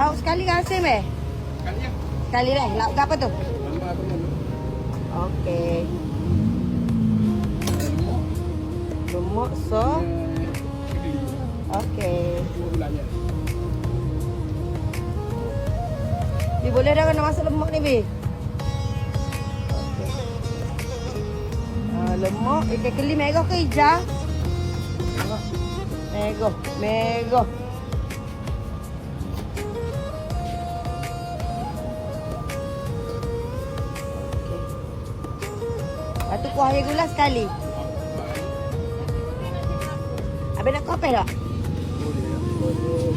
Lauk sekali rasa meh? Sekali ya. Sekali dah. Lauk ke apa tu? Tambah apa dulu? Okey. Lemak so. Kekeli. Okey. Dua bulan je. Bi boleh dah kena masuk lemak ni, Bi? Lemak, ikan keli merah ke hijau? Merah. Merah. Okey. Lepas tu kuah air gula sekali. Habis nak kopi tak? Boleh.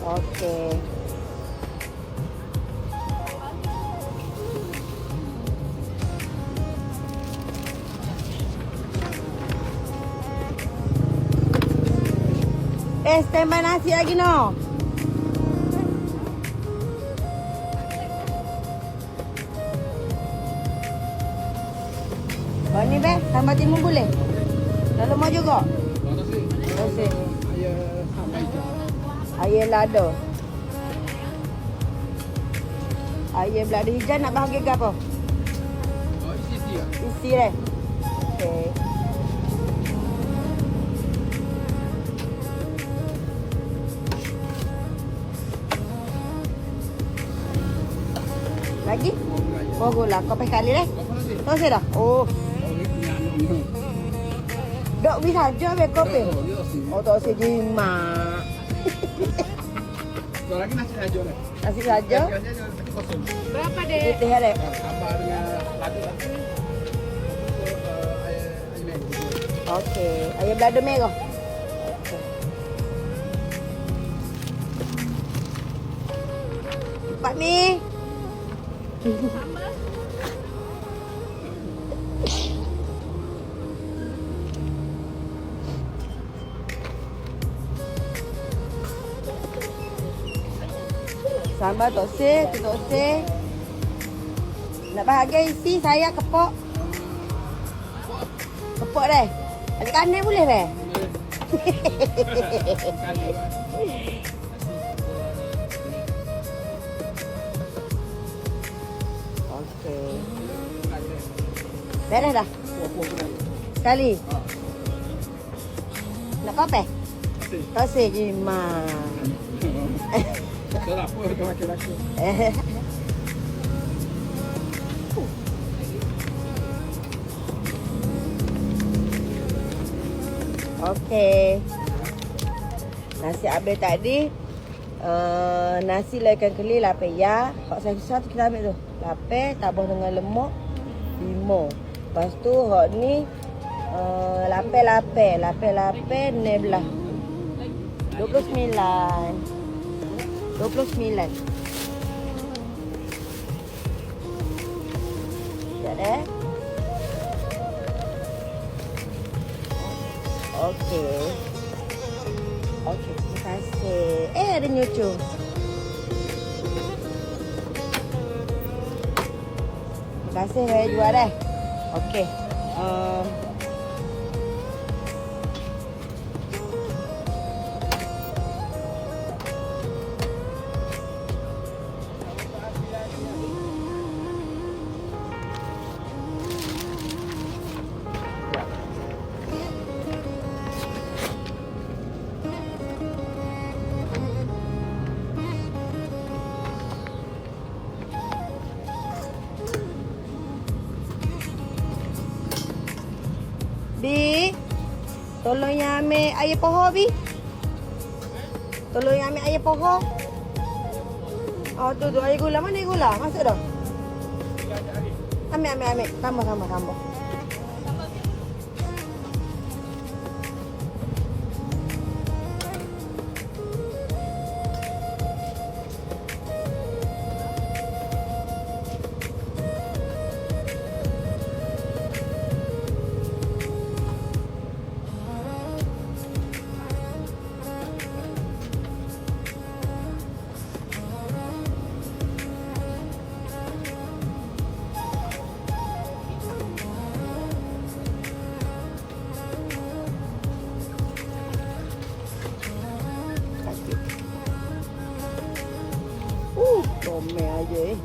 Okey. Standby nasi lagi no. Oh ni be, tambah timun boleh? Dah lemak juga? Terima Ayah sampai je. Air lada. Air belada hijau nak bahagia ke apa? Oh, isi ya. Isi dah. Okey. Lagi? Oh gula. Kau pakai kali dah? Terus dah? Oh. Dok bisa aja be kopi. Oh tak usah jimat. Kalau lagi nasi saja lah. Nasi saja. Berapa dek? Putih ada. Tambah dengan ladu lah. Okey. Air belada merah. Cepat ni. Sambal toseh, tu toseh. Nak bahagia isi saya kepok. Kepok deh. Balik kanan boleh deh. Okey. Beres dah. Sekali. Nak apa? Toseh jimat. Betul apa kau makan aku. Okey. Nasi habis tadi. Nasi lah ikan keli lapis ya. Hak saya satu kita ambil tu. Lapis tambah dengan lemak 5. Lepas tu hak ni lapis ni belah 29. 29. Sekejap eh. Okey. Okey, terima kasih. Ada nyucu. Terima kasih saya jual dah. Okey. Bi, tolong yang ambil air pohon, Bi. Tolong yang ambil air pohon. Oh, tu air gula. Mana air gula? Masuk dah. Ambil. Tambah. Ramai aja